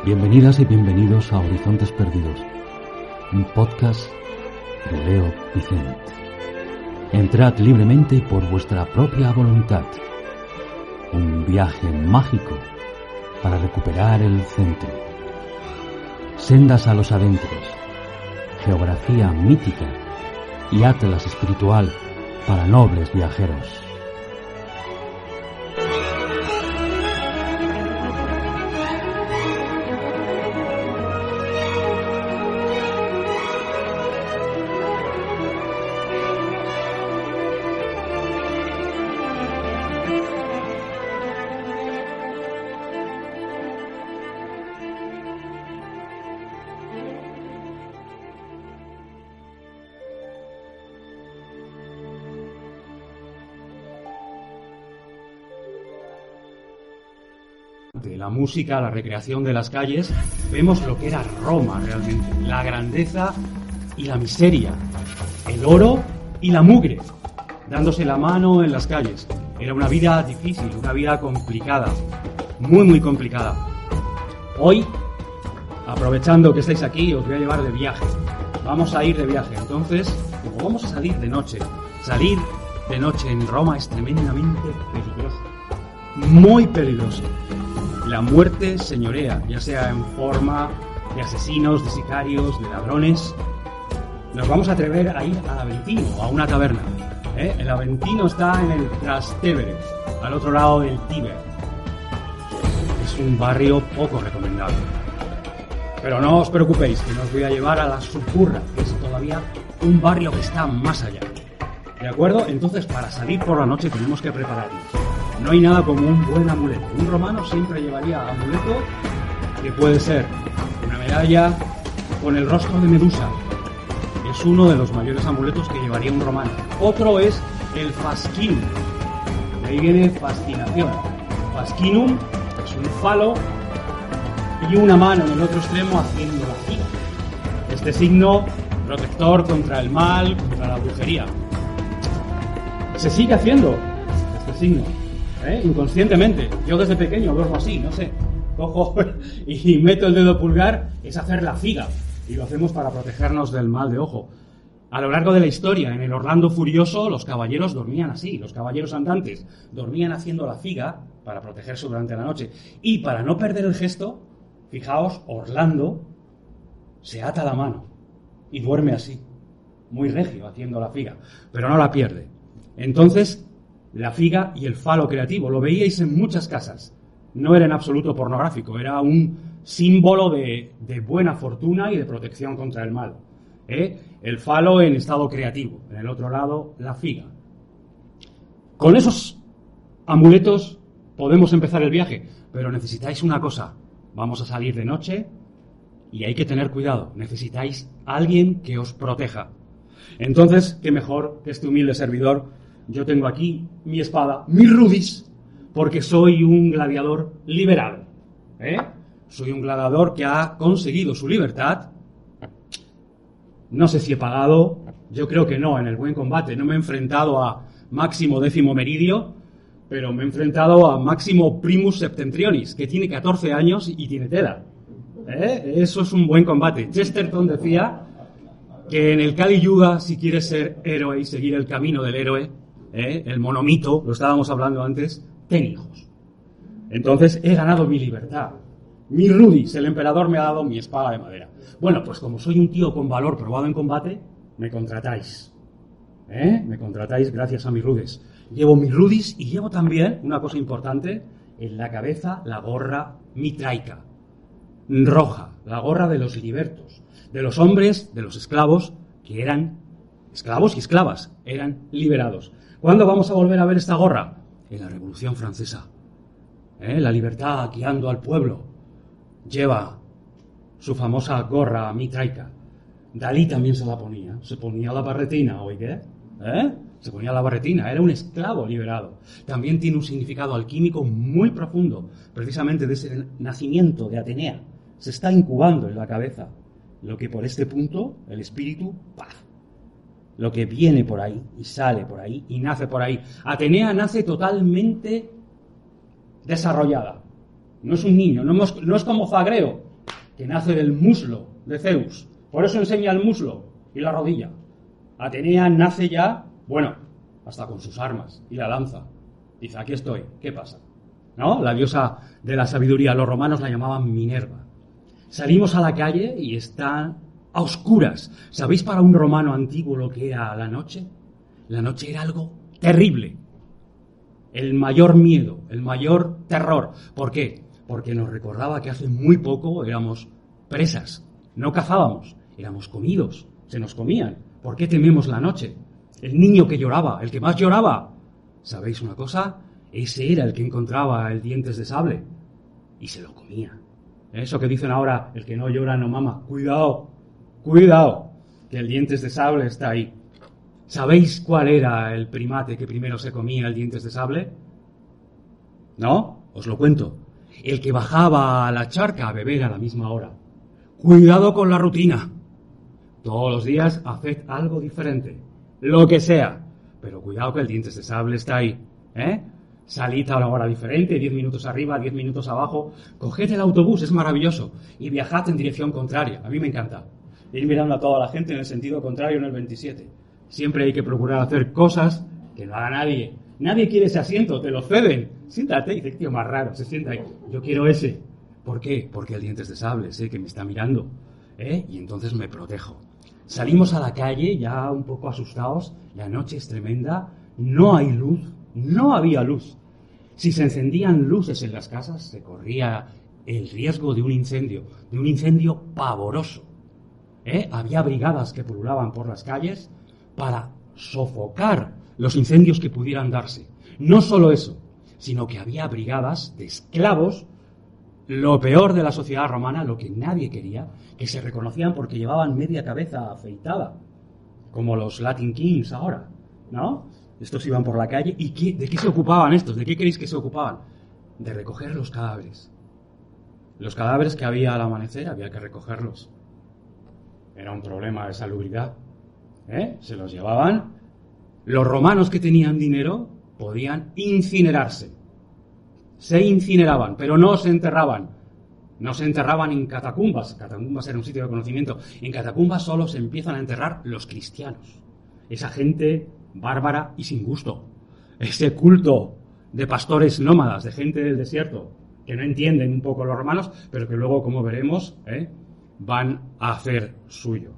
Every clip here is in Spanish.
Bienvenidas y bienvenidos a Horizontes Perdidos, un podcast de Leo Vicente. Entrad libremente y por vuestra propia voluntad. Un viaje mágico para recuperar el centro. Sendas a los adentros, geografía mítica y atlas espiritual para nobles viajeros. La música, la recreación de las calles, vemos lo que era Roma realmente, la grandeza y la miseria, el oro y la mugre, dándose la mano en las calles. Era una vida difícil, una vida complicada, muy complicada. Hoy, aprovechando que estáis aquí, os voy a llevar de viaje. Vamos a ir de viaje, entonces, como vamos a salir de noche en Roma es tremendamente peligroso, muy peligroso. La muerte señorea, ya sea en forma de asesinos, de sicarios, de ladrones. Nos vamos a atrever a ir al Aventino, a una taberna. El Aventino está en el Trastevere, al otro lado del Tíber. Es un barrio poco recomendable. Pero no os preocupéis, que no os voy a llevar a la Suburra, que es todavía un barrio que está más allá. ¿De acuerdo? Entonces, para salir por la noche tenemos que prepararnos. No hay nada como un buen amuleto. Un romano siempre llevaría amuleto, que puede ser una medalla con el rostro de Medusa. Es uno de los mayores amuletos que llevaría un romano. Otro es el fascinum. De ahí viene fascinación. Fascinum es un falo y una mano en el otro extremo haciendo la figa. Este signo protector contra el mal, contra la brujería. Se sigue haciendo este signo. Inconscientemente. Yo desde pequeño duermo así, no sé. Cojo y meto el dedo pulgar, es hacer la figa. Y lo hacemos para protegernos del mal de ojo. A lo largo de la historia, en el Orlando Furioso, los caballeros dormían así. Los caballeros andantes dormían haciendo la figa para protegerse durante la noche. Y para no perder el gesto, fijaos, Orlando se ata la mano y duerme así. Muy regio haciendo la figa. Pero no la pierde. Entonces, la figa y el falo creativo, lo veíais en muchas casas. No era en absoluto pornográfico, era un símbolo de buena fortuna y de protección contra el mal. El falo en estado creativo, en el otro lado, la figa. Con esos amuletos podemos empezar el viaje, pero necesitáis una cosa. Vamos a salir de noche y hay que tener cuidado. Necesitáis a alguien que os proteja. Entonces, qué mejor que este humilde servidor. Yo tengo aquí mi espada, mi rudis, porque soy un gladiador liberado. Soy un gladiador que ha conseguido su libertad. No sé si he pagado, yo creo que no, en el buen combate. No me he enfrentado a Máximo Décimo Meridio, pero me he enfrentado a Máximo Primus Septentrionis, que tiene 14 años y tiene tela. Eso es un buen combate. Chesterton decía que en el Kali Yuga, si quieres ser héroe y seguir el camino del héroe, el monomito, lo estábamos hablando antes, ten hijos. Entonces he ganado mi libertad. Mi rudis, el emperador me ha dado mi espada de madera. Bueno, pues como soy un tío con valor probado en combate, me contratáis. Me contratáis gracias a mis rudis. Llevo mis rudis y llevo también, una cosa importante, en la cabeza la gorra mitraica. Roja, la gorra de los libertos. De los hombres, de los esclavos, que eran esclavos y esclavas, eran liberados. ¿Cuándo vamos a volver a ver esta gorra? En la Revolución Francesa. La libertad guiando al pueblo. Lleva su famosa gorra mitraica. Dalí también se la ponía. Se ponía la barretina, ¿oye? Se ponía la barretina. Era un esclavo liberado. También tiene un significado alquímico muy profundo. Precisamente de ese nacimiento de Atenea. Se está incubando en la cabeza. Lo que por este punto, el espíritu, ¡paf! Lo que viene por ahí, y sale por ahí, y nace por ahí. Atenea nace totalmente desarrollada. No es un niño, no es como Zagreo, que nace del muslo de Zeus. Por eso enseña el muslo y la rodilla. Atenea nace ya, bueno, hasta con sus armas y la lanza. Dice, aquí estoy, ¿qué pasa? ¿No? La diosa de la sabiduría, los romanos la llamaban Minerva. Salimos a la calle y está a oscuras. ¿Sabéis para un romano antiguo lo que era la noche? La noche era algo terrible. El mayor miedo, el mayor terror. ¿Por qué? Porque nos recordaba que hace muy poco éramos presas. No cazábamos, éramos comidos, se nos comían. ¿Por qué tememos la noche? El niño que lloraba, el que más lloraba. ¿Sabéis una cosa? Ese era el que encontraba el dientes de sable y se lo comía. Eso que dicen ahora, el que no llora no mama. Cuidado, cuidado, que el dientes de sable está ahí. ¿Sabéis cuál era el primate que primero se comía el dientes de sable? ¿No? Os lo cuento. El que bajaba a la charca a beber a la misma hora. Cuidado con la rutina. Todos los días haced algo diferente. Lo que sea. Pero cuidado que el dientes de sable está ahí. Salid a una hora diferente, 10 minutos arriba, 10 minutos abajo. Coged el autobús, es maravilloso. Y viajad en dirección contraria. A mí me encanta. Ir mirando a toda la gente en el sentido contrario en el 27. Siempre hay que procurar hacer cosas que no haga nadie. Nadie quiere ese asiento, te lo ceden. Siéntate, y dice, tío, más raro, se sienta ahí. Yo quiero ese. ¿Por qué? Porque el dientes de sable, sé que me está mirando. Y entonces me protejo. Salimos a la calle ya un poco asustados. La noche es tremenda. No hay luz. No había luz. Si se encendían luces en las casas, se corría el riesgo de un incendio pavoroso. Había brigadas que pululaban por las calles para sofocar los incendios que pudieran darse. No solo eso, sino que había brigadas de esclavos, lo peor de la sociedad romana, lo que nadie quería, que se reconocían porque llevaban media cabeza afeitada, como los Latin Kings ahora, ¿no? Estos iban por la calle. ¿Y de qué se ocupaban estos? ¿De qué creéis que se ocupaban? De recoger los cadáveres. Los cadáveres que había al amanecer había que recogerlos. Era un problema de salubridad. Se los llevaban. Los romanos que tenían dinero podían incinerarse. Se incineraban, pero no se enterraban. No se enterraban en catacumbas. Catacumbas era un sitio de conocimiento. En catacumbas solo se empiezan a enterrar los cristianos. Esa gente bárbara y sin gusto. Ese culto de pastores nómadas, de gente del desierto, que no entienden un poco los romanos, pero que luego, como veremos, van a hacer suyo.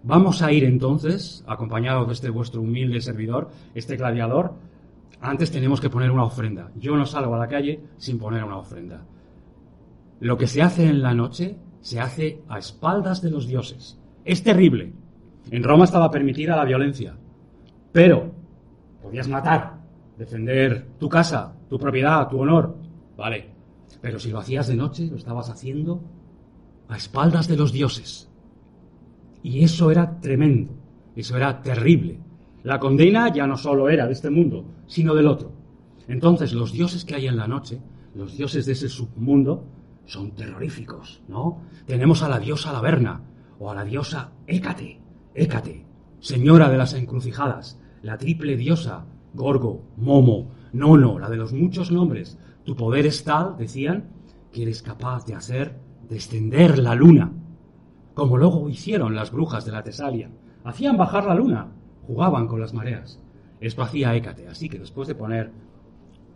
Vamos a ir entonces, acompañados de este vuestro humilde servidor, este gladiador. Antes tenemos que poner una ofrenda. Yo no salgo a la calle sin poner una ofrenda. Lo que se hace en la noche se hace a espaldas de los dioses. Es terrible. En Roma estaba permitida la violencia, pero podías matar, defender tu casa, tu propiedad, tu honor. Vale, pero si lo hacías de noche, lo estabas haciendo a espaldas de los dioses. Y eso era tremendo, eso era terrible. La condena ya no solo era de este mundo, sino del otro. Entonces, los dioses que hay en la noche, los dioses de ese submundo, son terroríficos, ¿no? Tenemos a la diosa Laverna, o a la diosa Hécate, señora de las encrucijadas, la triple diosa, Gorgo, Momo, Nono, la de los muchos nombres. Tu poder es tal, decían, que eres capaz de hacer descender la luna, como luego hicieron las brujas de la Tesalia. Hacían bajar la luna, jugaban con las mareas. Esto hacía Hécate, así que después de poner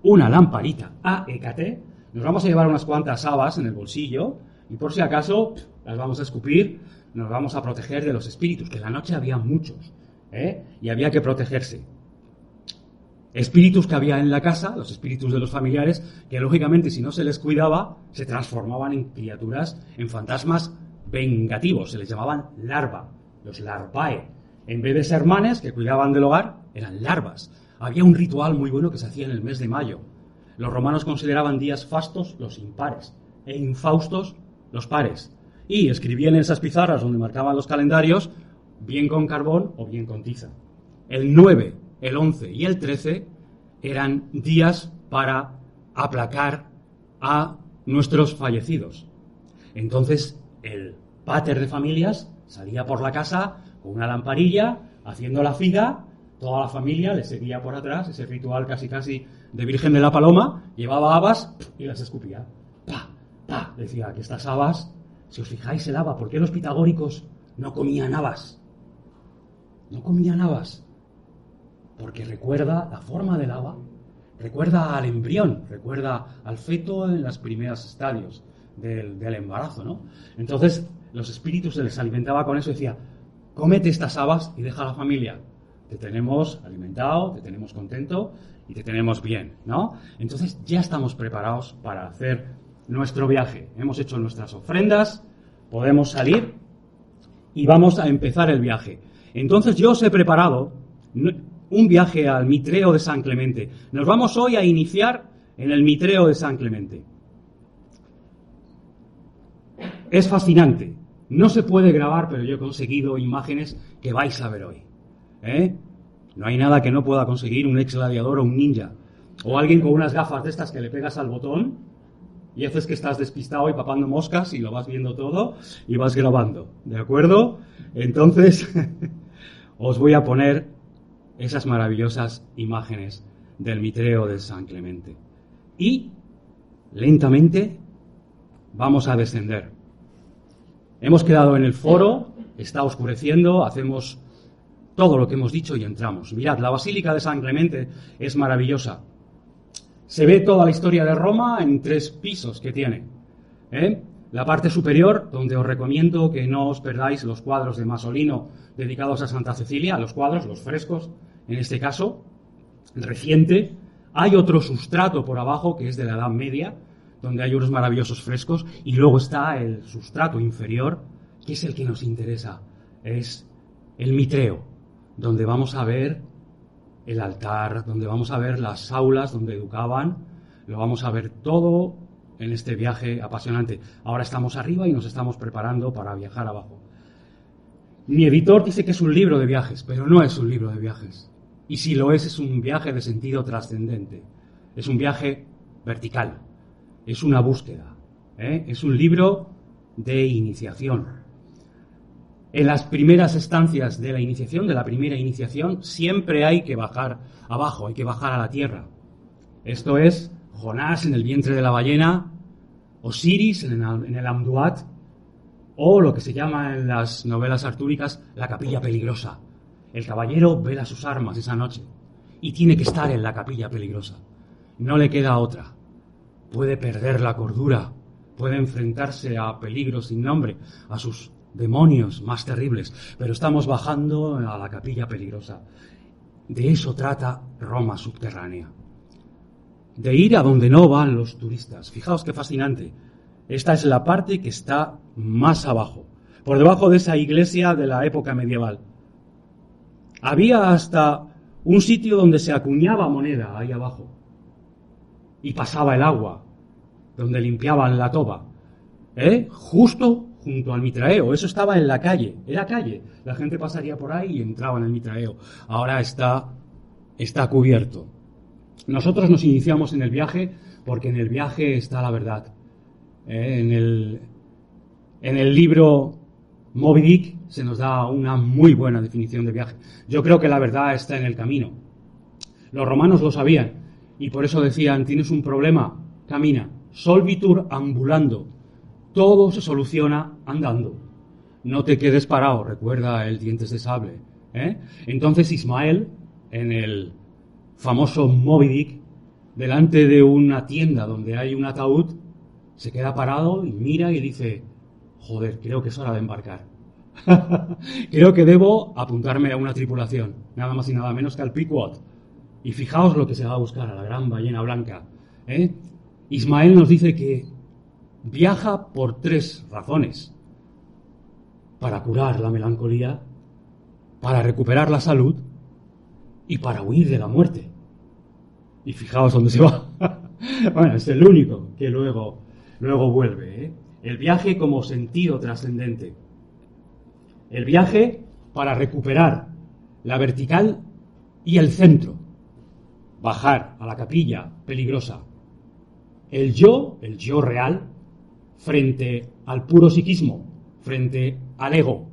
una lamparita a Hécate, nos vamos a llevar unas cuantas habas en el bolsillo y por si acaso las vamos a escupir, nos vamos a proteger de los espíritus, que en la noche había muchos, y había que protegerse. Espíritus que había en la casa, los espíritus de los familiares, que lógicamente si no se les cuidaba, se transformaban en criaturas, en fantasmas vengativos, se les llamaban larva, los larvae. En vez de ser manes que cuidaban del hogar, eran larvas. Había un ritual muy bueno que se hacía en el mes de mayo. Los romanos consideraban días fastos los impares e infaustos los pares. Y escribían en esas pizarras donde marcaban los calendarios, bien con carbón o bien con tiza. El 9, el 11 y el 13 eran días para aplacar a nuestros fallecidos. Entonces, el pater de familias salía por la casa con una lamparilla, haciendo la figa, toda la familia le seguía por atrás, ese ritual casi de Virgen de la Paloma, llevaba habas y las escupía. ¡Pa! ¡Pa! Decía que estas habas Si os fijáis el haba, ¿por qué los pitagóricos no comían habas? No comían habas. Porque recuerda la forma del haba, recuerda al embrión, recuerda al feto en los primeros estadios del embarazo, ¿no? Entonces, los espíritus se les alimentaba con eso y decía, cómete estas habas y deja a la familia. Te tenemos alimentado, te tenemos contento y te tenemos bien, ¿no? Entonces ya estamos preparados para hacer nuestro viaje. Hemos hecho nuestras ofrendas, podemos salir y vamos a empezar el viaje. Entonces yo os he preparado un viaje al Mitreo de San Clemente. Nos vamos hoy a iniciar en el Mitreo de San Clemente. Es fascinante. No se puede grabar, pero yo he conseguido imágenes que vais a ver hoy. No hay nada que no pueda conseguir un ex gladiador o un ninja. O alguien con unas gafas de estas que le pegas al botón y haces que estás despistado y papando moscas y lo vas viendo todo y vas grabando. ¿De acuerdo? Entonces, os voy a poner esas maravillosas imágenes del Mitreo de San Clemente. Y, lentamente, vamos a descender. Hemos quedado en el foro, está oscureciendo, hacemos todo lo que hemos dicho y entramos. Mirad, la Basílica de San Clemente es maravillosa. Se ve toda la historia de Roma en 3 pisos que tiene. La parte superior, donde os recomiendo que no os perdáis los cuadros de Masolino dedicados a Santa Cecilia, los cuadros, los frescos, en este caso, reciente. Hay otro sustrato por abajo, que es de la Edad Media, donde hay unos maravillosos frescos, y luego está el sustrato inferior, que es el que nos interesa, es el Mitreo, donde vamos a ver el altar, donde vamos a ver las aulas donde educaban, lo vamos a ver todo en este viaje apasionante. Ahora estamos arriba y nos estamos preparando para viajar abajo. Mi editor dice que es un libro de viajes, pero no es un libro de viajes. Y si lo es un viaje de sentido trascendente. Es un viaje vertical. Es una búsqueda. Es un libro de iniciación. En las primeras estancias de la iniciación, de la primera iniciación, siempre hay que bajar abajo, hay que bajar a la tierra. Esto es Jonás en el vientre de la ballena, Osiris en el Amduat, o lo que se llama en las novelas artúricas la capilla peligrosa. El caballero vela sus armas esa noche y tiene que estar en la capilla peligrosa. No le queda otra. Puede perder la cordura, puede enfrentarse a peligros sin nombre, a sus demonios más terribles, pero estamos bajando a la capilla peligrosa. De eso trata Roma subterránea. De ir a donde no van los turistas. Fijaos qué fascinante. Esta es la parte que está más abajo, por debajo de esa iglesia de la época medieval. Había hasta un sitio donde se acuñaba moneda ahí abajo y pasaba el agua, donde limpiaban la toba, justo junto al Mitraeo. Eso estaba en la calle, era calle. La gente pasaría por ahí y entraba en el Mitraeo. Ahora está cubierto. Nosotros nos iniciamos en el viaje porque en el viaje está la verdad. En el libro Moby Dick se nos da una muy buena definición de viaje. Yo creo que la verdad está en el camino. Los romanos lo sabían y por eso decían, tienes un problema, camina. Solvitur ambulando. Todo se soluciona andando. No te quedes parado, recuerda el Dientes de Sable. Entonces Ismael, en el famoso Moby Dick, delante de una tienda donde hay un ataúd, se queda parado y mira y dice, joder, creo que es hora de embarcar. Creo que debo apuntarme a una tripulación, nada más y nada menos que al Pequod. Y fijaos lo que se va a buscar, a la gran ballena blanca. Ismael nos dice que viaja por 3 razones. Para curar la melancolía, para recuperar la salud y para huir de la muerte. Y fijaos dónde se va. Bueno, es el único que luego vuelve. El viaje como sentido trascendente. El viaje para recuperar la vertical y el centro. Bajar a la capilla peligrosa. El yo real, frente al puro psiquismo, frente al ego.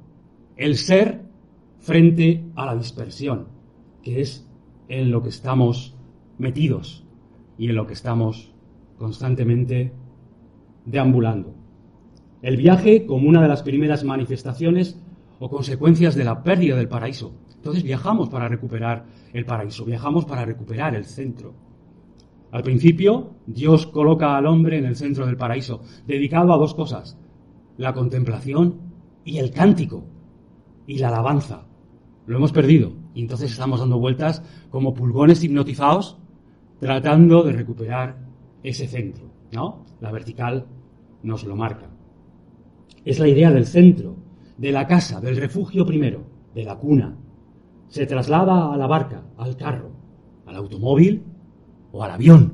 El ser frente a la dispersión, que es en lo que estamos metidos y en lo que estamos constantemente deambulando. El viaje como una de las primeras manifestaciones o consecuencias de la pérdida del paraíso. Entonces viajamos para recuperar el paraíso, viajamos para recuperar el centro. Al principio, Dios coloca al hombre en el centro del paraíso, dedicado a dos cosas: la contemplación y el cántico, y la alabanza. Lo hemos perdido, y entonces estamos dando vueltas como pulgones hipnotizados, tratando de recuperar ese centro, ¿no? La vertical nos lo marca. Es la idea del centro, de la casa, del refugio primero, de la cuna. Se traslada a la barca, al carro, al automóvil o al avión.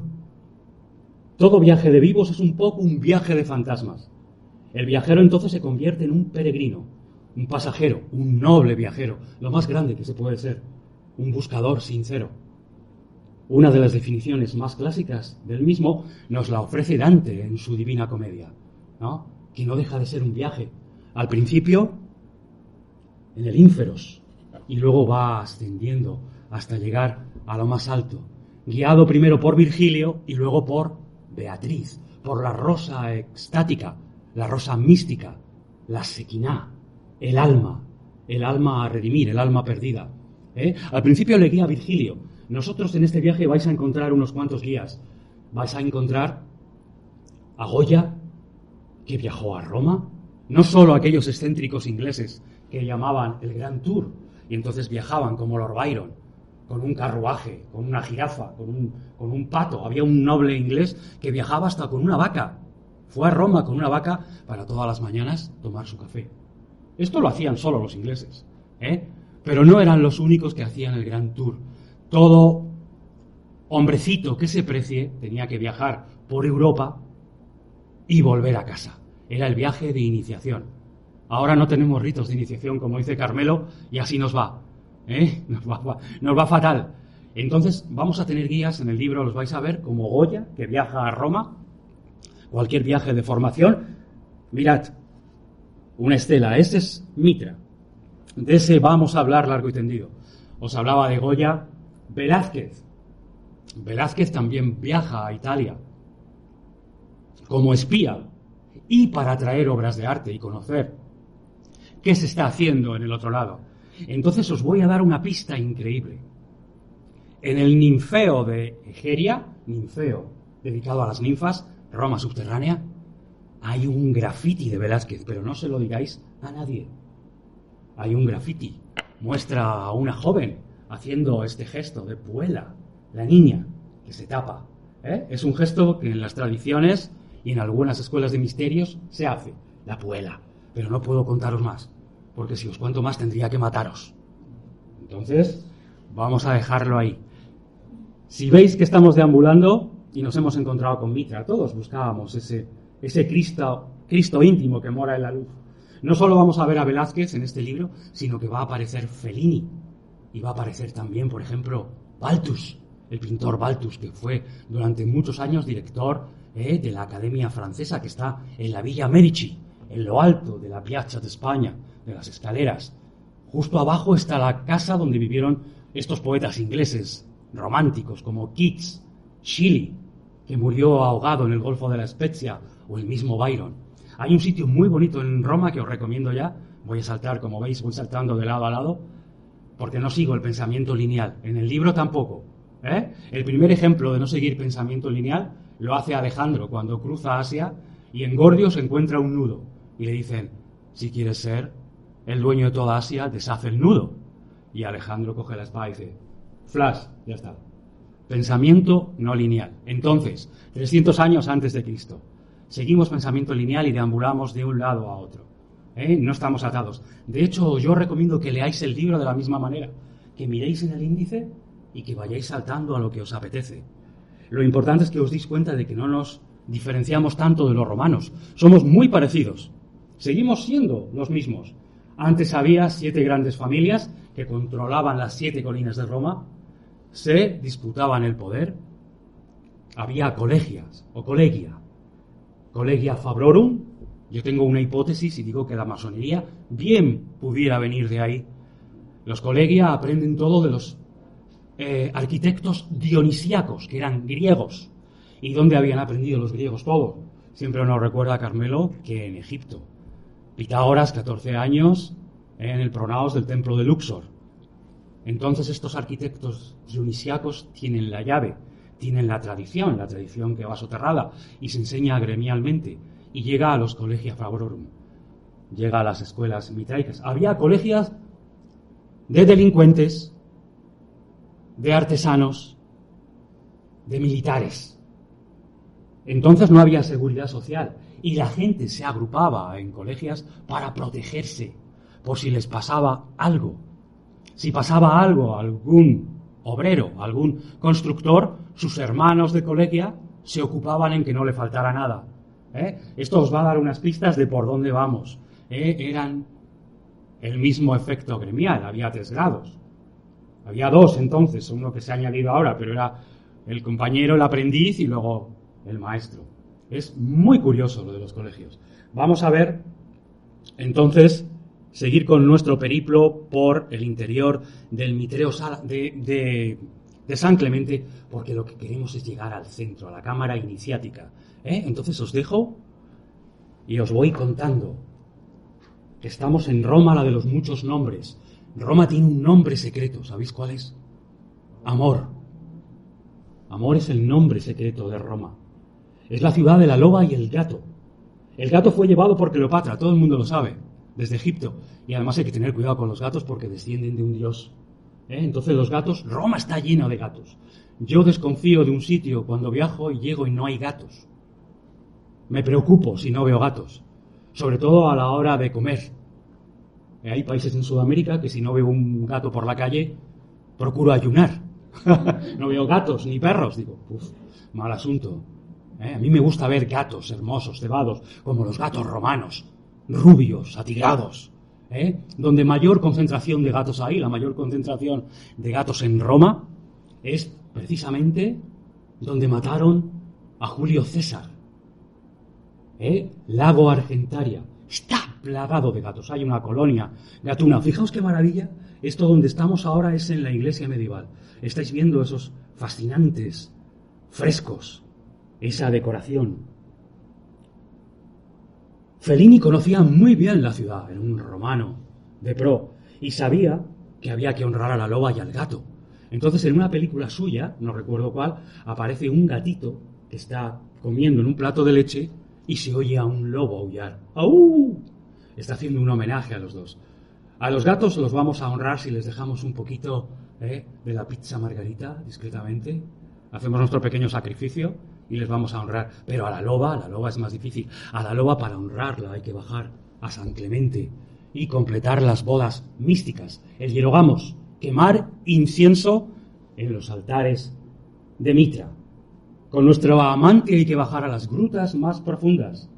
Todo viaje de vivos es un poco un viaje de fantasmas. El viajero entonces se convierte en un peregrino, un pasajero, un noble viajero, lo más grande que se puede ser, un buscador sincero. Una de las definiciones más clásicas del mismo nos la ofrece Dante en su Divina Comedia, ¿no? Que no deja de ser un viaje. Al principio, en el ínferos, y luego va ascendiendo hasta llegar a lo más alto, guiado primero por Virgilio y luego por Beatriz, por la rosa extática, la rosa mística, la sequiná, el alma a redimir, el alma perdida. Al principio le guía Virgilio. Nosotros en este viaje vais a encontrar unos cuantos guías. Vais a encontrar a Goya, que viajó a Roma, no solo aquellos excéntricos ingleses que llamaban el Grand Tour, y entonces viajaban como Lord Byron, con un carruaje, con una jirafa, con un pato. Había un noble inglés que viajaba hasta con una vaca. Fue a Roma con una vaca para todas las mañanas tomar su café. Esto lo hacían solo los ingleses, pero no eran los únicos que hacían el Grand Tour. Todo hombrecito que se precie tenía que viajar por Europa y volver a casa. Era el viaje de iniciación. Ahora no tenemos ritos de iniciación, como dice Carmelo, y así nos va. Nos va fatal. Entonces vamos a tener guías en el libro, los vais a ver, como Goya, que viaja a Roma. Cualquier viaje de formación. Mirad, una estela, ese es Mitra. De ese vamos a hablar largo y tendido. Os hablaba de Goya. Velázquez. Velázquez también viaja a Italia como espía y para traer obras de arte y conocer qué se está haciendo en el otro lado. Entonces os voy a dar una pista increíble. En el Ninfeo de Egeria, Ninfeo dedicado a las ninfas, Roma subterránea, hay un grafiti de Velázquez, pero no se lo digáis a nadie. Hay un grafiti, muestra a una joven haciendo este gesto de puela, la niña que se tapa. Es un gesto que en las tradiciones y en algunas escuelas de misterios se hace, la puela. Pero no puedo contaros más, porque si os cuento más tendría que mataros. Entonces, vamos a dejarlo ahí. Si veis que estamos deambulando y nos hemos encontrado con Mitra, todos buscábamos ese Cristo íntimo que mora en la luz. No solo vamos a ver a Velázquez en este libro, sino que va a aparecer Fellini. Y va a aparecer también, por ejemplo, Balthus, el pintor Balthus, que fue durante muchos años director de la Academia Francesa, que está en la Villa Medici, en lo alto de la Piazza de España, de las escaleras. Justo abajo está la casa donde vivieron estos poetas ingleses románticos, como Keats, Shelley, que murió ahogado en el Golfo de la Spezia, o el mismo Byron. Hay un sitio muy bonito en Roma que os recomiendo ya. Voy a saltar, como veis, voy saltando de lado a lado, porque no sigo el pensamiento lineal. En el libro tampoco. El primer ejemplo de no seguir pensamiento lineal lo hace Alejandro cuando cruza Asia y en Gordio se encuentra un nudo. Y le dicen, si quieres ser el dueño de toda Asia, deshace el nudo. Y Alejandro coge la espada y dice, flash, ya está. Pensamiento no lineal. Entonces, 300 años antes de Cristo, seguimos pensamiento lineal y deambulamos de un lado a otro. No estamos atados. De hecho, yo recomiendo que leáis el libro de la misma manera, que miréis en el índice y que vayáis saltando a lo que os apetece. Lo importante es que os deis cuenta de que no nos diferenciamos tanto de los romanos. Somos muy parecidos. Seguimos siendo los mismos. Antes había 7 grandes familias que controlaban las 7 colinas de Roma, se disputaban el poder. Había colegias o collegia. Collegia Fabrorum. Yo tengo una hipótesis y digo que la masonería bien pudiera venir de ahí. Los collegia aprenden todo de los arquitectos dionisíacos, que eran griegos. ¿Y dónde habían aprendido los griegos todo? siempre nos recuerda, Carmelo, que en Egipto, Pitágoras, 14 años, en el pronaos del templo de Luxor. Entonces estos arquitectos dionisiacos tienen la llave, tienen la tradición que va soterrada y se enseña gremialmente y llega a los colegia fabrorum, llega a las escuelas mitraicas. Había colegios de delincuentes, de artesanos, de militares. Entonces no había seguridad social y la gente se agrupaba en colegios para protegerse por si les pasaba algo. Si pasaba algo a algún obrero, a algún constructor, sus hermanos de colegia se ocupaban en que no le faltara nada. Esto os va a dar unas pistas de por dónde vamos. Eran el mismo efecto gremial, había 3 grados. Había 2 entonces, uno que se ha añadido ahora, pero era el compañero, el aprendiz y luego el maestro. Es muy curioso lo de los colegios. Vamos a ver, entonces, seguir con nuestro periplo por el interior del Mitreo de San Clemente, porque lo que queremos es llegar al centro, a la cámara iniciática. Entonces os dejo y os voy contando que estamos en Roma, la de los muchos nombres. Roma tiene un nombre secreto, ¿sabéis cuál es? Amor. Amor es el nombre secreto de Roma. Es la ciudad de la loba y el gato. El gato fue llevado por Cleopatra, todo el mundo lo sabe, desde Egipto. Y además hay que tener cuidado con los gatos porque descienden de un dios. Entonces los gatos, Roma está llena de gatos. Yo desconfío de un sitio cuando viajo y llego y no hay gatos. Me preocupo si no veo gatos, sobre todo a la hora de comer. Hay países en Sudamérica que si no veo un gato por la calle, procuro ayunar. No veo gatos ni perros, digo, mal asunto. A mí me gusta ver gatos hermosos, cebados, como los gatos romanos, rubios, atigrados. Donde mayor concentración de gatos hay, la mayor concentración de gatos en Roma, es precisamente donde mataron a Julio César. Lago Argentaria está plagado de gatos, hay una colonia gatuna. Fijaos qué maravilla, esto donde estamos ahora es en la iglesia medieval. Estáis viendo esos fascinantes frescos, esa decoración. Fellini conocía muy bien la ciudad, era un romano de pro, y sabía que había que honrar a la loba y al gato. Entonces en una película suya, no recuerdo cuál, aparece un gatito que está comiendo en un plato de leche y se oye a un lobo aullar. ¡Au! Está haciendo un homenaje a los dos. A los gatos los vamos a honrar si les dejamos un poquito de la pizza margarita, discretamente. Hacemos nuestro pequeño sacrificio y les vamos a honrar. Pero a la loba es más difícil. A la loba, para honrarla, hay que bajar a San Clemente y completar las bodas místicas. El hierogamos, quemar incienso en los altares de Mitra. Con nuestro amante hay que bajar a las grutas más profundas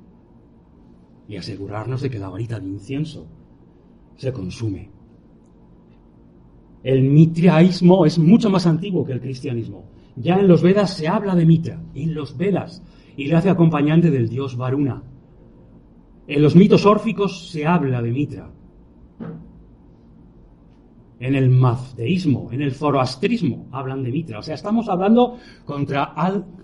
y asegurarnos de que la varita de incienso se consume. El mitraísmo es mucho más antiguo que el cristianismo. Ya en los Vedas se habla de Mitra, en los Vedas, y le hace acompañante del dios Varuna. En los mitos órficos se habla de Mitra. En el mazdeísmo, en el zoroastrismo hablan de Mitra. O sea, estamos hablando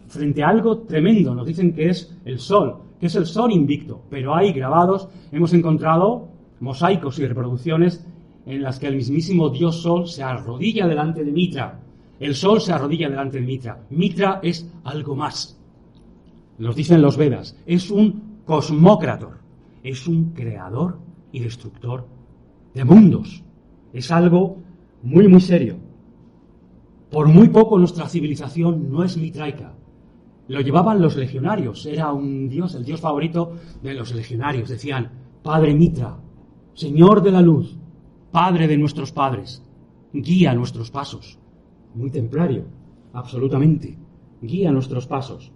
frente a algo tremendo. Nos dicen que es el sol, que es el sol invicto. Pero hay grabados, hemos encontrado mosaicos y reproducciones en las que el mismísimo dios sol se arrodilla delante de Mitra. El sol se arrodilla delante de Mitra. Mitra es algo más. Nos dicen los Vedas. Es un cosmócrator. Es un creador y destructor de mundos. Es algo muy, muy serio. Por muy poco nuestra civilización no es mitraica. Lo llevaban los legionarios. Era un dios, el dios favorito de los legionarios. Decían, Padre Mitra, Señor de la luz, Padre de nuestros padres, guía nuestros pasos. Muy templario, absolutamente. Guía nuestros pasos.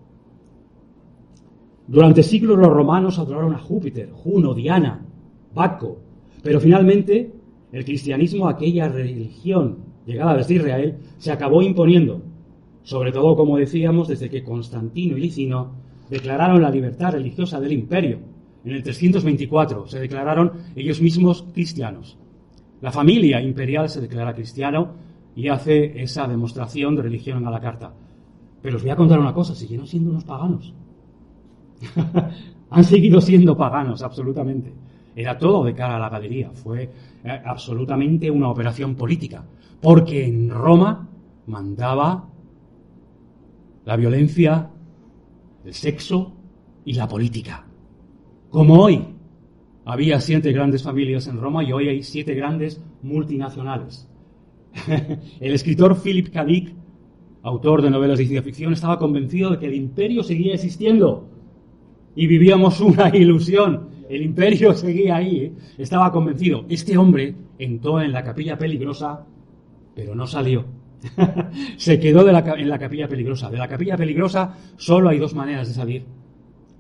Durante siglos los romanos adoraron a Júpiter, Juno, Diana, Baco. Pero finalmente el cristianismo, aquella religión llegada desde Israel, se acabó imponiendo. Sobre todo, como decíamos, desde que Constantino y Licino declararon la libertad religiosa del imperio. En el 324 se declararon ellos mismos cristianos. La familia imperial se declara cristiano y hace esa demostración de religión a la carta. Pero os voy a contar una cosa, siguieron siendo unos paganos. Han seguido siendo paganos, absolutamente. Era todo de cara a la galería. Fue absolutamente una operación política. Porque en Roma mandaba la violencia, el sexo y la política. Como hoy había 7 grandes familias en Roma y hoy hay 7 grandes multinacionales. El escritor Philip K. Dick, autor de novelas de ciencia ficción, estaba convencido de que el imperio seguía existiendo y vivíamos una ilusión. El imperio seguía ahí, ¿eh? Estaba convencido. Este hombre entró en la capilla peligrosa, pero no salió. Se quedó en la capilla peligrosa. De la capilla peligrosa solo hay 2 maneras de salir.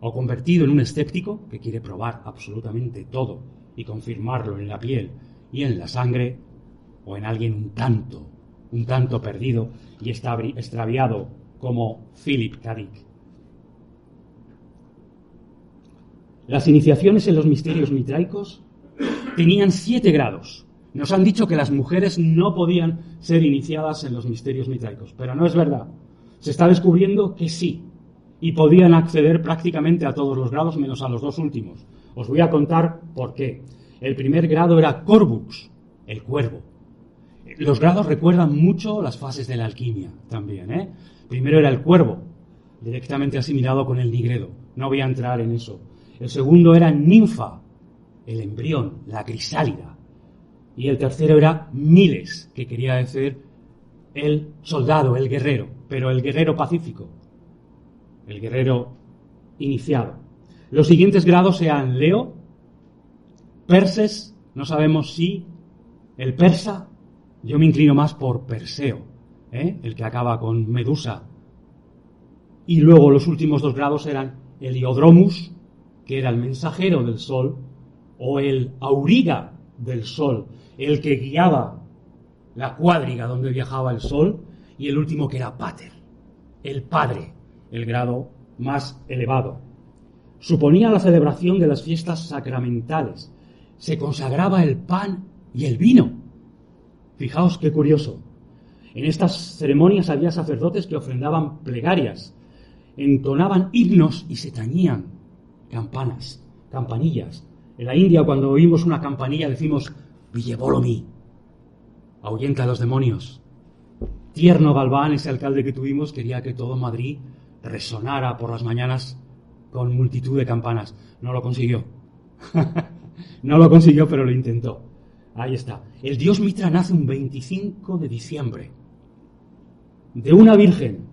O convertido en un escéptico que quiere probar absolutamente todo y confirmarlo en la piel y en la sangre, o en alguien un tanto perdido y extraviado como Philip K. Dick. Las iniciaciones en los misterios mitraicos tenían 7 grados. Nos han dicho que las mujeres no podían ser iniciadas en los misterios mitraicos, pero no es verdad. Se está descubriendo que sí, y podían acceder prácticamente a todos los grados menos a los 2 últimos. Os voy a contar por qué. El primer grado era Corvus, el cuervo. Los grados recuerdan mucho las fases de la alquimia también, ¿eh? Primero era el cuervo, directamente asimilado con el nigredo. No voy a entrar en eso. El segundo era ninfa, el embrión, la crisálida. Y el tercero era miles, que quería decir el soldado, el guerrero, pero el guerrero pacífico, el guerrero iniciado. Los siguientes grados eran Leo, Perses, no sabemos si el persa, yo me inclino más por Perseo, el que acaba con Medusa. Y luego los últimos 2 grados eran Heliodromus, que era el mensajero del sol, o el auriga del sol, el que guiaba la cuadriga donde viajaba el sol, y el último que era Pater, el padre, el grado más elevado. Suponía la celebración de las fiestas sacramentales. Se consagraba el pan y el vino. Fijaos qué curioso. En estas ceremonias había sacerdotes que ofrendaban plegarias, entonaban himnos y se tañían campanas, campanillas. En la India, cuando oímos una campanilla, decimos Villebolomi, ahuyenta a los demonios. Tierno Galván, ese alcalde que tuvimos, quería que todo Madrid resonara por las mañanas con multitud de campanas. No lo consiguió. No lo consiguió, pero lo intentó. Ahí está. El dios Mitra nace un 25 de diciembre. De una virgen,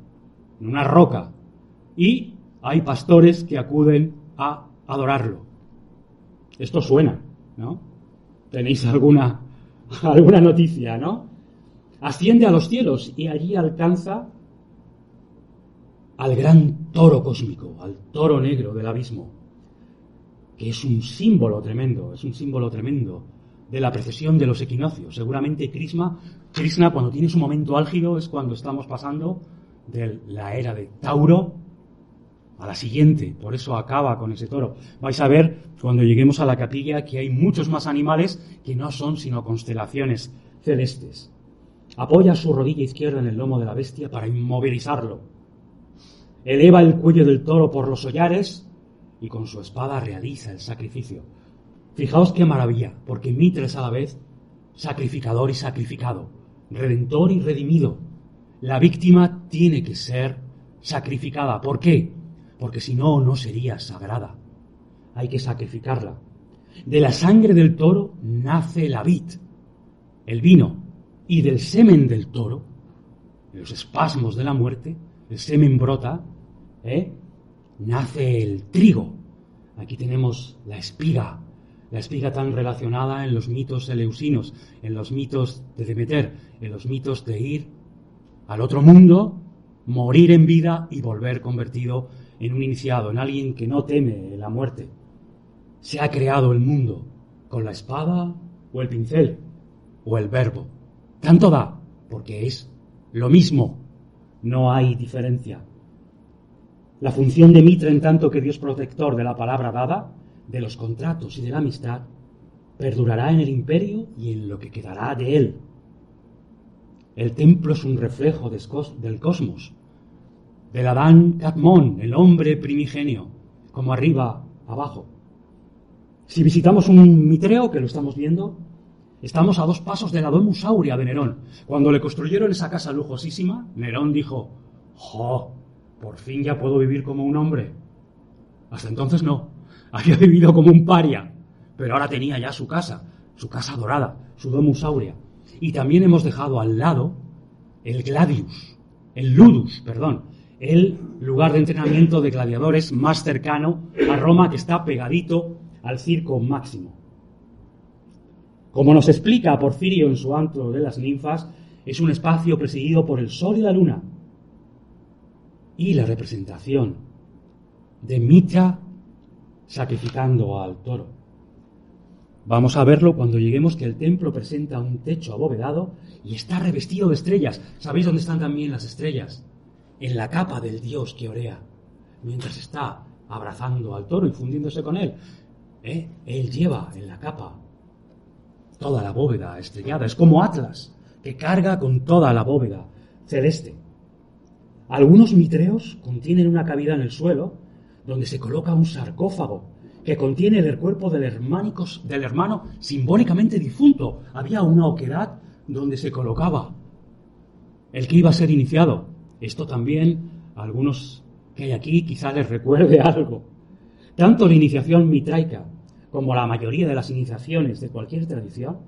en una roca. Y hay pastores que acuden a adorarlo. Esto suena, ¿no? ¿Tenéis alguna noticia, no? Asciende a los cielos y allí alcanza al gran toro cósmico, al toro negro del abismo, que es un símbolo tremendo de la precesión de los equinoccios. Seguramente Krishna, cuando tiene su momento álgido, es cuando estamos pasando de la era de Tauro a la siguiente, por eso acaba con ese toro. Vais a ver, cuando lleguemos a la capilla, que hay muchos más animales que no son sino constelaciones celestes. Apoya su rodilla izquierda en el lomo de la bestia para inmovilizarlo. Eleva el cuello del toro por los hollares y con su espada realiza el sacrificio. Fijaos qué maravilla, porque Mitra es a la vez sacrificador y sacrificado, redentor y redimido. La víctima tiene que ser sacrificada. ¿Por qué? Porque si no, no sería sagrada. Hay que sacrificarla. De la sangre del toro nace la vid, el vino, y del semen del toro, de los espasmos de la muerte, el semen brota, nace el trigo. Aquí tenemos la espiga tan relacionada en los mitos eleusinos, en los mitos de Demeter, en los mitos de ir al otro mundo, morir en vida y volver convertido en un iniciado, en alguien que no teme la muerte. Se ha creado el mundo con la espada o el pincel o el verbo. Tanto da, porque es lo mismo, no hay diferencia. La función de Mitra, en tanto que Dios protector de la palabra dada, de los contratos y de la amistad, perdurará en el imperio y en lo que quedará de él. El templo es un reflejo del cosmos, del Adán Catmón, el hombre primigenio. como arriba, abajo. Si visitamos un Mitreo, que lo estamos viendo, estamos a 2 pasos de la Domus Aurea de Nerón. Cuando le construyeron esa casa lujosísima, Nerón dijo: ¡jo! Por fin ya puedo vivir como un hombre. Hasta entonces no, había vivido como un paria, pero ahora tenía ya su casa dorada, su Domus Aurea. Y también hemos dejado al lado el Ludus, el lugar de entrenamiento de gladiadores más cercano a Roma, que está pegadito al Circo Máximo. Como nos explica Porfirio en su Antro de las Ninfas, es un espacio presidido por el sol y la luna. Y la representación de Mitra sacrificando al toro. Vamos a verlo cuando lleguemos, que el templo presenta un techo abovedado y está revestido de estrellas. ¿Sabéis dónde están también las estrellas? En la capa del dios que orea, mientras está abrazando al toro y fundiéndose con él. Él lleva en la capa toda la bóveda estrellada. Es como Atlas, que carga con toda la bóveda celeste. Algunos mitreos contienen una cavidad en el suelo donde se coloca un sarcófago que contiene el cuerpo del hermano simbólicamente difunto. Había una oquedad donde se colocaba el que iba a ser iniciado. Esto también a algunos que hay aquí quizá les recuerde algo. Tanto la iniciación mitraica como la mayoría de las iniciaciones de cualquier tradición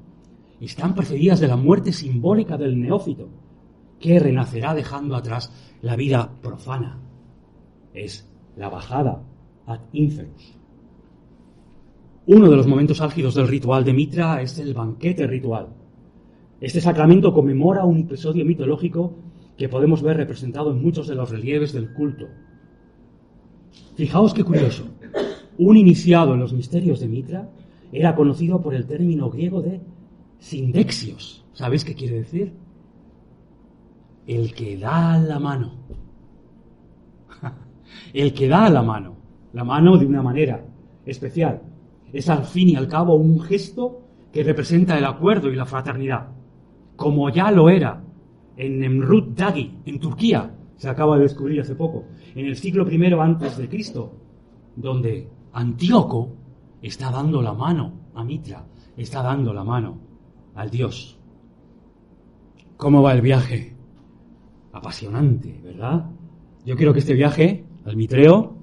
están precedidas de la muerte simbólica del neófito, que renacerá dejando atrás la vida profana. Es la bajada ad inferus. Uno de los momentos álgidos del ritual de Mitra es el banquete ritual. Este sacramento conmemora un episodio mitológico que podemos ver representado en muchos de los relieves del culto. Fijaos qué curioso. Un iniciado en los misterios de Mitra era conocido por el término griego de sindexios. ¿Sabéis qué quiere decir? El que da la mano. El que da la mano de una manera especial. Es al fin y al cabo un gesto que representa el acuerdo y la fraternidad, como ya lo era en Nemrut Dagi, en Turquía, se acaba de descubrir hace poco, en el siglo I a.C., donde Antíoco está dando la mano a Mitra, está dando la mano al dios. ¿Cómo va el viaje? Apasionante, ¿verdad? Yo quiero que este viaje al Mitreo,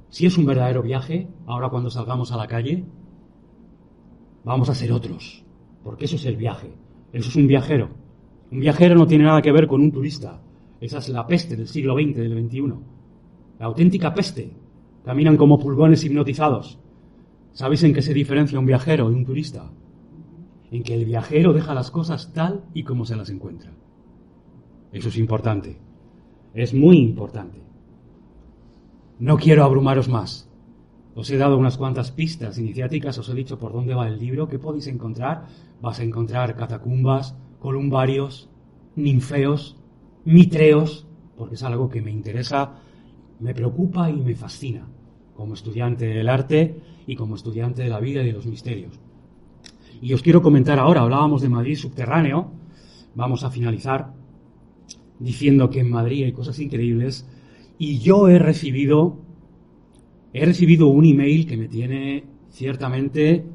si es un verdadero viaje, ahora cuando salgamos a la calle, vamos a ser otros, porque eso es el viaje, eso es un viajero. Un viajero no tiene nada que ver con un turista. Esa es la peste del siglo XX, del XXI. La auténtica peste. Caminan como pulgones hipnotizados. ¿Sabéis en qué se diferencia un viajero de un turista? En que el viajero deja las cosas tal y como se las encuentra. Eso es importante. Es muy importante. No quiero abrumaros más. Os he dado unas cuantas pistas iniciáticas, os he dicho por dónde va el libro, qué podéis encontrar. Vas a encontrar catacumbas, columbarios, ninfeos, mitreos, porque es algo que me interesa, me preocupa y me fascina, como estudiante del arte y como estudiante de la vida y de los misterios. Y os quiero comentar ahora, hablábamos de Madrid subterráneo, vamos a finalizar diciendo que en Madrid hay cosas increíbles, y yo he recibido un email que me tiene ciertamente,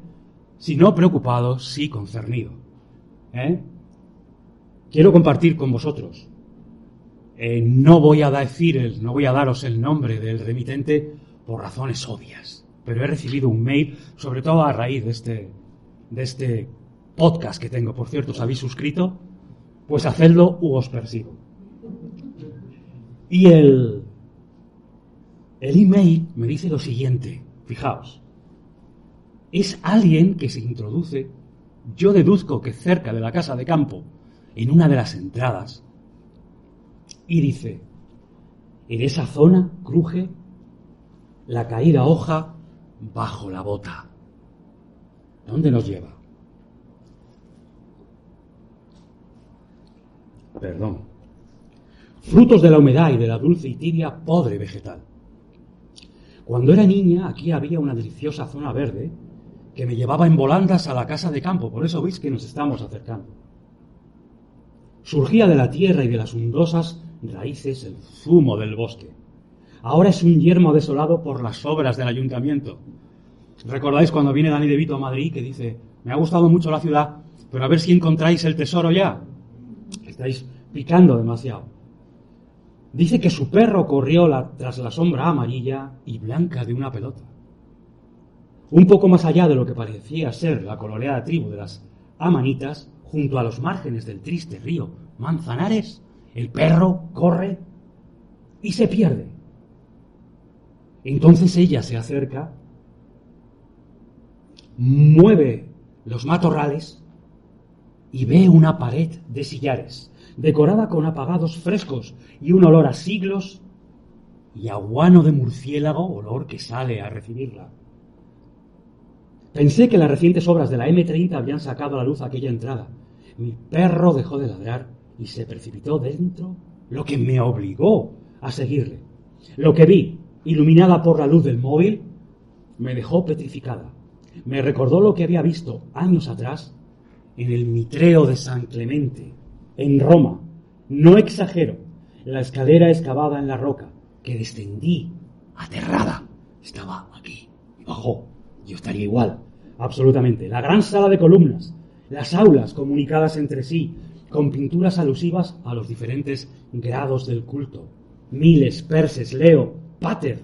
si no preocupado, sí concernido. Quiero compartir con vosotros. No voy a daros el nombre del remitente por razones obvias, pero he recibido un mail, sobre todo a raíz de este podcast que tengo. Por cierto, ¿os habéis suscrito? Pues hacedlo u os persigo. Y el email me dice lo siguiente, fijaos. Es alguien que se introduce, yo deduzco que cerca de la casa de campo, en una de las entradas, y dice: en esa zona cruje la caída hoja bajo la bota. ¿Dónde nos lleva? Perdón. Frutos de la humedad y de la dulce y tibia podre vegetal. Cuando era niña, aquí había una deliciosa zona verde que me llevaba en volandas a la casa de campo, por eso veis que nos estamos acercando. Surgía de la tierra y de las hundosas raíces el zumo del bosque. Ahora es un yermo desolado por las obras del ayuntamiento. ¿Recordáis cuando viene Dani De Vito a Madrid que dice: me ha gustado mucho la ciudad, pero a ver si encontráis el tesoro ya? Estáis picando demasiado. Dice que su perro corrió tras la sombra amarilla y blanca de una pelota. Un poco más allá de lo que parecía ser la coloreada tribu de las amanitas, junto a los márgenes del triste río Manzanares, el perro corre y se pierde. Entonces ella se acerca, mueve los matorrales y ve una pared de sillares, decorada con apagados frescos y un olor a siglos y a guano de murciélago, olor que sale a recibirla. Pensé que las recientes obras de la M30 habían sacado a la luz aquella entrada. Mi perro dejó de ladrar y se precipitó dentro, lo que me obligó a seguirle. Lo que vi, iluminada por la luz del móvil, me dejó petrificada. Me recordó lo que había visto años atrás en el Mitreo de San Clemente, en Roma. No exagero, la escalera excavada en la roca, que descendí, aterrada. Estaba aquí, y bajó. Yo estaría igual, absolutamente. La gran sala de columnas, las aulas comunicadas entre sí, con pinturas alusivas a los diferentes grados del culto. Miles, Perses, Leo, Pater.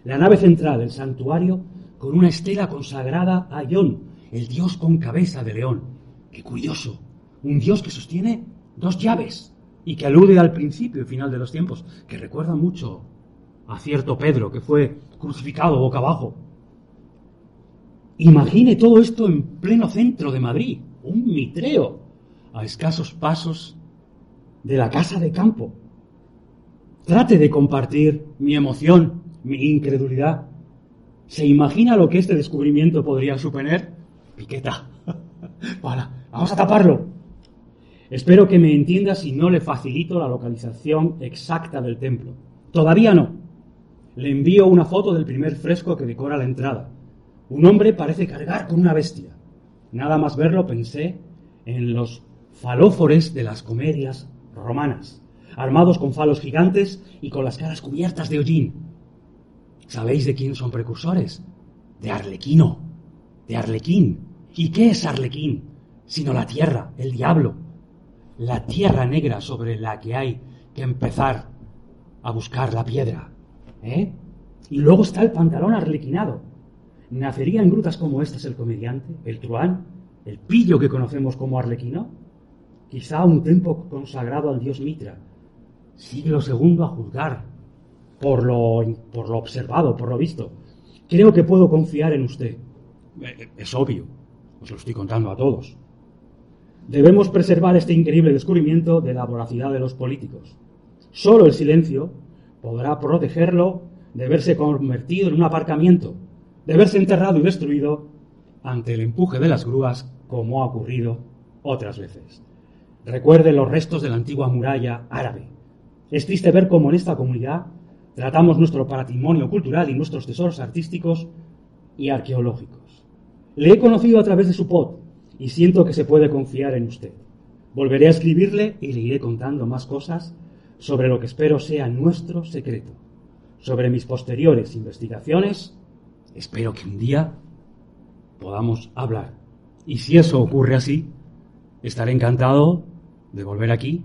La nave central, el santuario, con una estela consagrada a Ión, el dios con cabeza de león. ¡Qué curioso! Un dios que sostiene 2 llaves y que alude al principio y final de los tiempos, que recuerda mucho a cierto Pedro que fue crucificado boca abajo. Imagine todo esto en pleno centro de Madrid, un Mitreo, a escasos pasos de la casa de campo. Trate de compartir mi emoción, mi incredulidad. ¿Se imagina lo que este descubrimiento podría suponer? Piqueta. Vamos a taparlo. Espero que me entienda si no le facilito la localización exacta del templo. Todavía no. Le envío una foto del primer fresco que decora la entrada. Un hombre parece cargar con una bestia. Nada más verlo pensé en los falófores de las comedias romanas, armados con falos gigantes y con las caras cubiertas de hollín. ¿Sabéis de quién son precursores? De Arlequino, de Arlequín. ¿Y qué es Arlequín? Sino la tierra, el diablo, la tierra negra sobre la que hay que empezar a buscar la piedra. Y luego está el pantalón arlequinado. ¿Nacería en grutas como estas el comediante, el truán, el pillo que conocemos como Arlequino? Quizá un templo consagrado al dios Mitra, siglo II a juzgar por lo observado, por lo visto. Creo que puedo confiar en usted. Es obvio, os lo estoy contando a todos. Debemos preservar este increíble descubrimiento de la voracidad de los políticos. Solo el silencio podrá protegerlo de verse convertido en un aparcamiento, de verse enterrado y destruido ante el empuje de las grúas, como ha ocurrido otras veces. Recuerde los restos de la antigua muralla árabe. Es triste ver cómo en esta comunidad tratamos nuestro patrimonio cultural y nuestros tesoros artísticos y arqueológicos. Le he conocido a través de su pod y siento que se puede confiar en usted. Volveré a escribirle y le iré contando más cosas sobre lo que espero sea nuestro secreto. Sobre mis posteriores investigaciones, espero que un día podamos hablar. Y si eso ocurre así, estaré encantado de volver aquí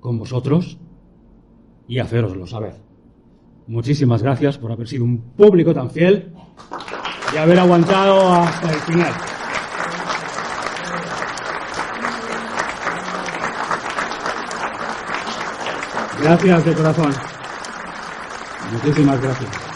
con vosotros y hacéroslo saber. Muchísimas gracias por haber sido un público tan fiel y haber aguantado hasta el final. Gracias de corazón. Muchísimas gracias.